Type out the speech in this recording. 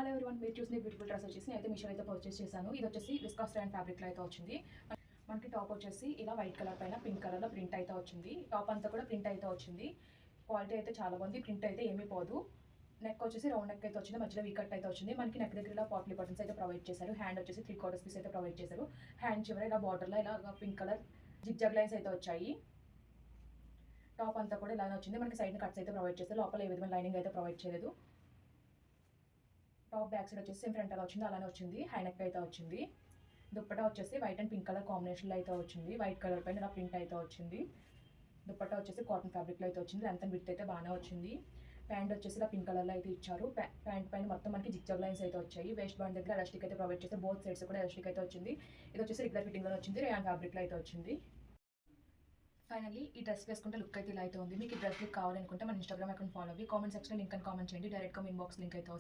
Hello everyone, మీరు చూసిన beautiful dress వచ్చేసి నేనైతే మీషోలో అయితే పర్చేస్ చేశాను. ఇది వచ్చేసి విస్కాస్ అండ్ ఫ్యాబ్రిక్లో అయితే వచ్చింది. మనకి టాప్ వచ్చేసి ఇలా వైట్ కలర్ పైన పింక్ కలర్లో ప్రింట్ అయితే వచ్చింది. టాప్ అంతా కూడా ప్రింట్ అయితే వచ్చింది. క్వాలిటీ అయితే చాలా బాగుంది. ప్రింట్ అయితే ఏమీ పోదు. నెక్ వచ్చేసి రౌండ్ నెక్ అయితే వచ్చింది. మధ్యలో వీకట్ అయితే వచ్చింది. మనకి నెక్ దగ్గర ఇలా పాట్లీ బటన్స్ అయితే ప్రొవైడ్ చేశారు. హ్యాండ్ వచ్చేసి 3/4 పీస్ అయితే ప్రొవైడ్ చేశారు. హ్యాండ్ చివర ఇలా బార్డర్లో ఇలా పింక్ కలర్ జిగ్జాగ్ లైన్స్ అయితే వచ్చాయి. టాప్ అంతా కూడా ఇలానే వచ్చింది. మనకి సైడ్ కట్స్ అయితే ప్రొవైడ్ చేస్తారు. లోపల ఏ విధమైన లైనింగ్ అయితే ప్రొవైడ్ చేయలేదు. టాప్ బ్యాక్ సైడ్ వచ్చేసి సేమ్ ఫ్రంట్ అలా వచ్చింది, అలానే వచ్చింది. హై నెక్ అయితే వచ్చింది. దుప్పటా వచ్చేసి వైట్ అండ్ పింక్ కలర్ కాంబినేషన్లో అయితే వచ్చింది. వైట్ కలర్ పైన ఇలా ప్రింట్ అయితే వచ్చింది. దుప్పటా వచ్చేసి కాటన్ ఫ్యాబ్రిక్లో అయితే వచ్చింది. లెంత్ అండ్ విడ్త్ అయితే బాగానే వచ్చింది. ప్యాంట్ వచ్చేసి ఇలా పింక్ కలర్లో అయితే ఇచ్చారు. ప్యాంట్ పైన మొత్తం మనకి జిగ్జాగ్ లైన్స్ అయితే వచ్చాయి. వేస్ట్ బాండ్ దగ్గర ఎలాస్టిక్ అయితే ప్రొవైడ్ చేస్తే బోత్ సైడ్స్ కూడా ఎలాస్టిక్ అయితే వచ్చింది. ఇది వచ్చేసి రెగ్యులర్ ఫిట్టింగ్లో వచ్చింది. రేయాన్ ఫ్యాబ్రిక్లో అయితే వచ్చింది. ఫైనల్లీ ఈ డ్రెస్ వేసుకుంటే లుక్ అయితే ఇలా అయితే ఉంది. మీకు ఈ డ్రెస్ లుక్ కావాలనుకుంటే మన ఇన్స్టాగ్రామ్ అకౌంట్ ఫాలో అవ్వి కామెంట్ సెక్షన్లో లింక్ అని కామెంట్ చేయండి. డైరెక్ట్గా మీ ఇన్బాక్స్ లింక్ అయితే